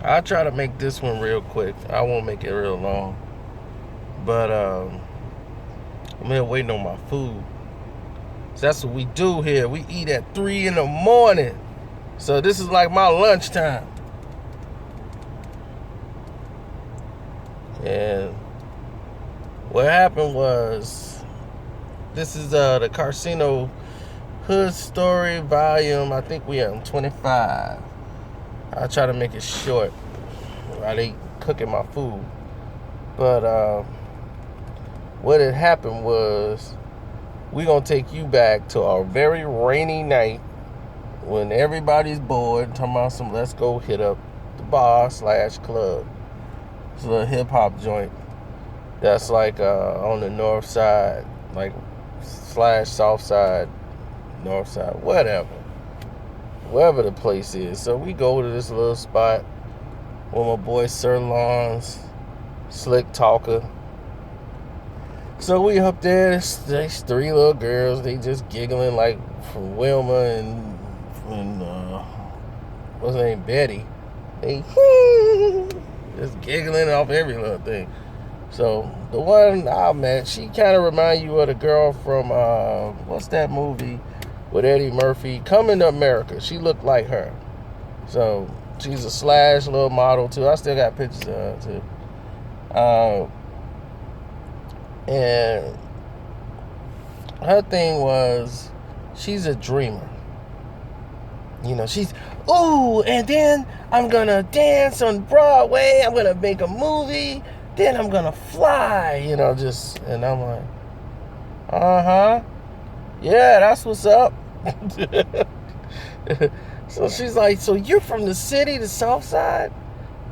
I'll try to make this one real quick. I won't make it real long. But I'm here waiting on my food. So that's what we do here. We eat at 3 in the morning. So this is like my lunchtime. And what happened was, this is the Karceno Hood Story volume. I think we on 25. I'll try to make it short while they cooking my food. But what had happened was, we gonna take you back to a very rainy night when everybody's bored, talking about some let's go hit up the bar slash club. It's a little hip hop joint that's like on the north side, like slash south side, north side, wherever the place is. So we go to this little spot with my boy Sir Lawns, Slick Talker. So we up there, there's 3 little girls, they just giggling like from Wilma and what's her name, Betty. They just giggling off every little thing. So the one I met, she kind of remind you of the girl from what's that movie with Eddie Murphy, Coming to America. She looked like her. So she's a slash little model too. I still got pictures of her too. And her thing was, she's a dreamer. You know, she's, ooh, and then I'm gonna dance on Broadway, I'm gonna make a movie, then I'm gonna fly, you know, just, and I'm like, uh-huh, yeah, that's what's up. So she's like, so you're from the city, the south side?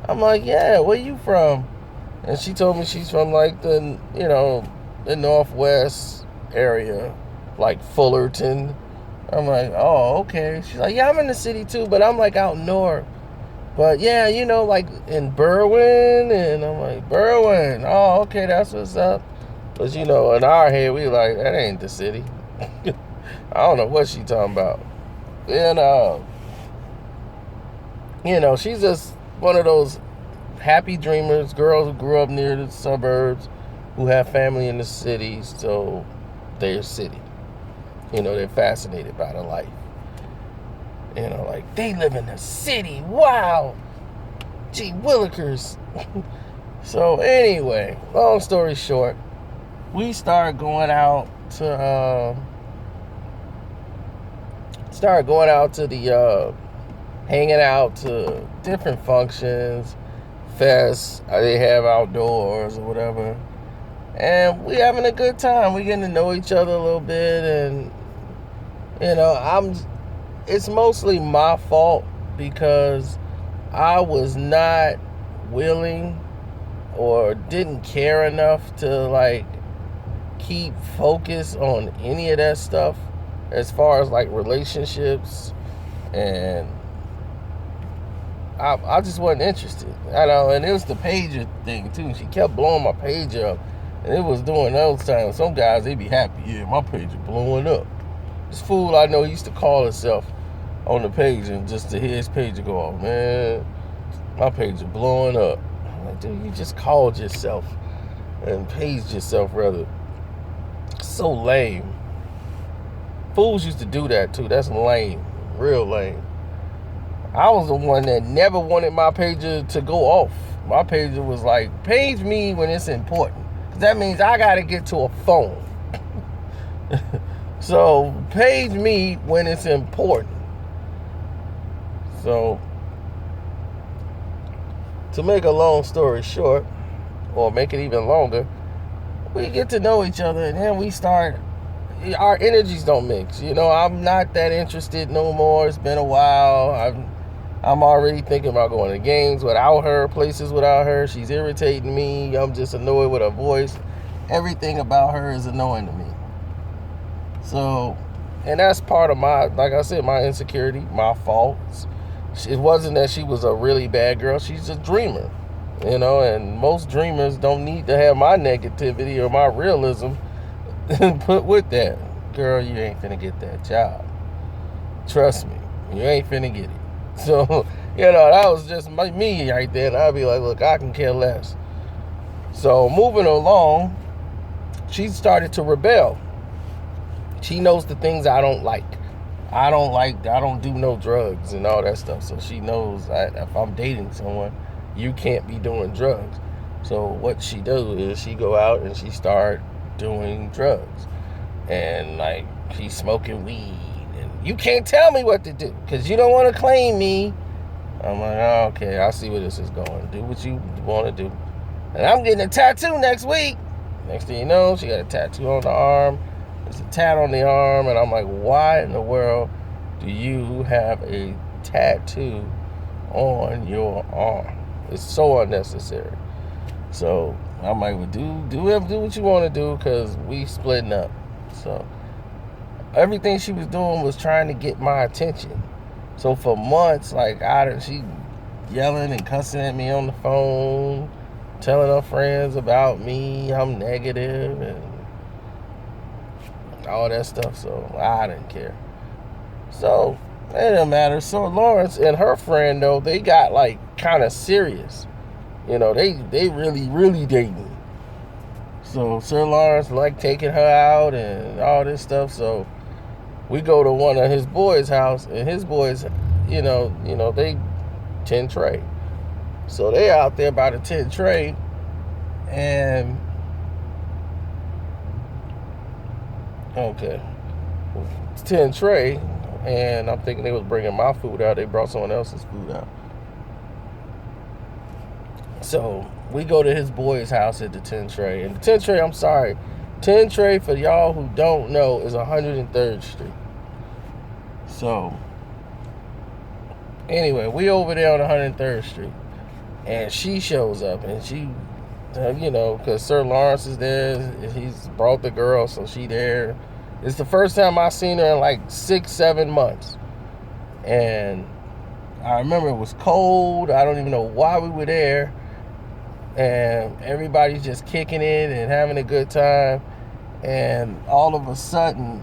I'm like, yeah, where you from? And she told me she's from like the northwest area, like Fullerton. I'm like, oh, okay. She's like, yeah, I'm in the city too, but I'm like out north. But yeah, like in Berwyn. And I'm like, Berwyn. Oh, okay, that's what's up. But in our head, we like, that ain't the city. I don't know what she talking about. And, she's just one of those happy dreamers, girls who grew up near the suburbs, who have family in the cities, so they're city. They're fascinated by the life. Like, they live in the city. Wow. Gee willikers. So anyway, long story short, we started going out to the hanging out to different functions, fests they have outdoors or whatever, and we having a good time. We getting to know each other a little bit, and it's mostly my fault because I was not willing or didn't care enough to like keep focus on any of that stuff as far as like relationships, and I just wasn't interested. And it was the pager thing too. She kept blowing my pager up, and it was during those times. Some guys, they be happy, yeah, my pager blowing up. This fool I know, he used to call himself on the page, and just to hear his pager go off, man, my pager blowing up. I'm like, dude, you just called yourself and paged yourself rather. So lame. Fools used to do that too. That's lame, real lame. I was the one that never wanted my pager to go off. My pager was like, page me when it's important, because that means I got to get to a phone. So page me when it's important. So to make a long story short, or make it even longer, we get to know each other, and then our energies don't mix. I'm not that interested no more. It's been a while. I'm already thinking about going to games without her, places without her. She's irritating me. I'm just annoyed with her voice. Everything about her is annoying to me. So, and that's part of like I said, my insecurity, my faults. It wasn't that she was a really bad girl. She's a dreamer, and most dreamers don't need to have my negativity or my realism put with that. Girl, you ain't finna get that job. Trust me, you ain't finna get it. So That was just me right there. And I'd be like, look, I can care less. So moving along, she started to rebel. She knows the things I don't like. I don't do no drugs and all that stuff. So she knows if I'm dating someone, you can't be doing drugs. So what she does is she go out and she start doing drugs. And like she's smoking weed. And you can't tell me what to do because you don't want to claim me. I'm like, oh, okay, I see where this is going. Do what you want to do. And I'm getting a tattoo next week. Next thing you know, she got a tattoo on the arm. There's a tat on the arm. And I'm like, why in the world do you have a tattoo on your arm? It's so unnecessary. So I'm like, well, do what you want to do because we splitting up. So everything she was doing was trying to get my attention. So for months, like she yelling and cussing at me on the phone, telling her friends about me, I'm negative and all that stuff. So I didn't care. So it didn't matter. So Lawrence and her friend though, they got like kind of serious. They really dating. So Sir Lawrence like taking her out and all this stuff. So we go to one of his boys' house, and his boys, they 10 tray. So they out there by the 10 tray, and it's 10 tray, and I'm thinking they was bringing my food out. They brought someone else's food out. So we go to his boy's house at the 10 tray, and the 10 tray, I'm sorry, 10 tray for y'all who don't know is 103rd Street. So anyway, we over there on 103rd Street, and she shows up, and she, because Sir Lawrence is there, he's brought the girl, so she there. It's the first time I seen her in like 6-7 months, and I remember it was cold. I don't even know why we were there, and everybody's just kicking it and having a good time, and all of a sudden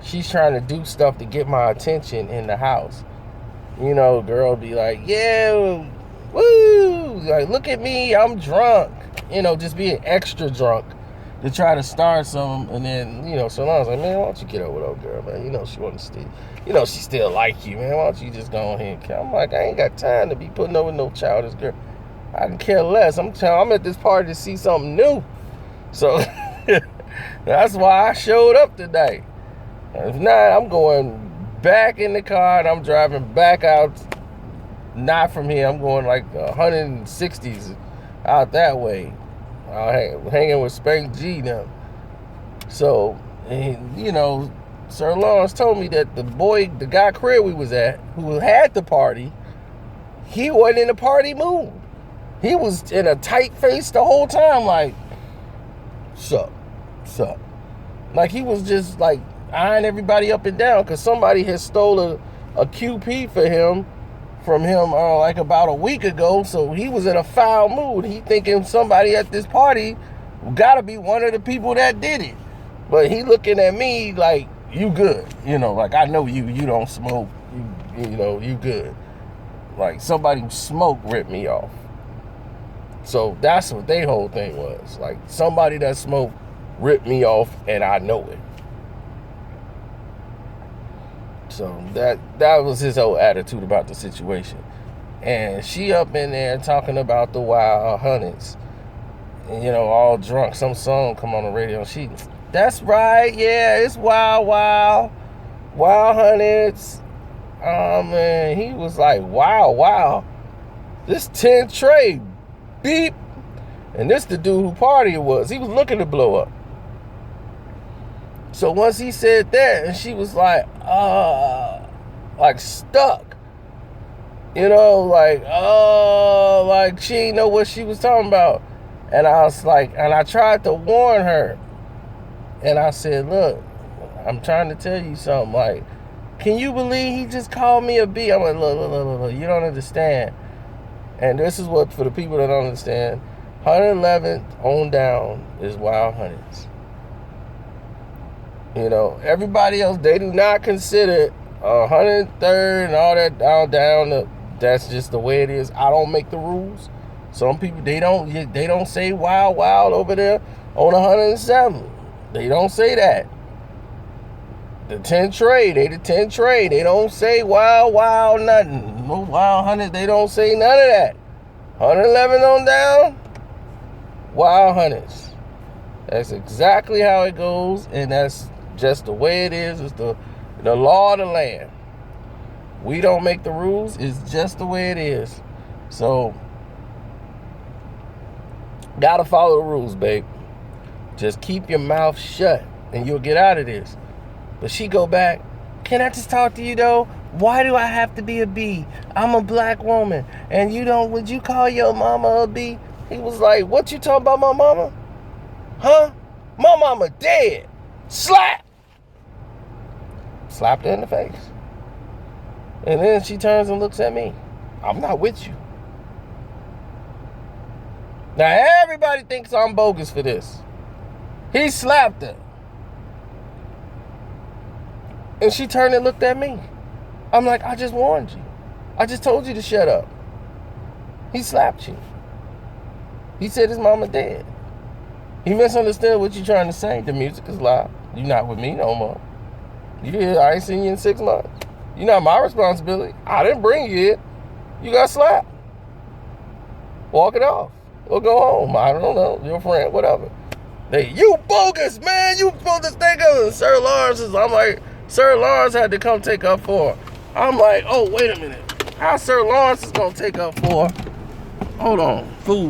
she's trying to do stuff to get my attention in the house. Girl be like, yeah, woo, like, look at me, I'm drunk. Just being extra drunk to try to start something. And then, so I was like, man, why don't you get over with old girl, man? She wants to still, she still like you, man. Why don't you just go ahead and come? I'm like, I ain't got time to be putting over no childish girl. I can care less. I'm at this party to see something new. So that's why I showed up today. If not, I'm going back in the car and I'm driving back out, not from here. I'm going like 160s out that way. Hanging with Spank G now. So, Sir Lawrence told me that the guy crib we was at, who had the party, he wasn't in a party mood. He was in a tight face the whole time, like, sup. Like he was just like eyeing everybody up and down because somebody had stole a QP from him like about a week ago. So he was in a foul mood. He thinking somebody at this party gotta be one of the people that did it. But he looking at me like, you good. Like I know you don't smoke. You good. Like somebody smoke ripped me off. So that's what their whole thing was. Like somebody that smoked ripped me off and I know it. So that was his whole attitude about the situation. And she up in there talking about the Wild Hundreds. And, all drunk. Some song come on the radio. That's right, yeah, it's Wild Hundreds. Oh, man, he was like, wow. This 10 tray, beep. And this the dude who party it was. He was looking to blow up. So once he said that, and she was like stuck. Like she didn't know what she was talking about. And I was like, and I tried to warn her. And I said, look, I'm trying to tell you something. Like, can you believe he just called me a B? I'm like, look, you don't understand. And this is what, for the people that don't understand, 111th on down is Wild Hundreds. Everybody else, they do not consider 103rd and all that down. That's just the way it is. I don't make the rules. Some people, they don't say wild over there on 107. They don't say that. The 10 trade, they the 10 trade. They don't say wild nothing. No wild 100. They don't say none of that. 111 on down, wild 100s. That's exactly how it goes, and that's just the way it is. It's the law of the land. We don't make the rules. It's just the way it is. So, gotta follow the rules, babe. Just keep your mouth shut, and you'll get out of this. But she go back, can I just talk to you, though? Why do I have to be a B? I'm a black woman, and would you call your mama a B? He was like, what you talking about my mama? Huh? My mama dead. Slap! Slapped her in the face. And then she turns and looks at me. I'm not with you. Now everybody thinks I'm bogus for this. He slapped her. And she turned and looked at me. I'm like, I just warned you. I just told you to shut up. He slapped you. He said his mama dead. He misunderstood what you're trying to say. The music is loud. You're not with me no more. I ain't seen you in 6 months. You're not my responsibility. I didn't bring you here. You got slapped. Walk it off. Or go home. I don't know. Your friend, whatever. Hey, you bogus, man. You supposed to think of it. Sir Lawrence I'm like, Sir Lawrence had to come take up for her. I'm like, oh, wait a minute. How Sir Lawrence is going to take up for her? Hold on. Food.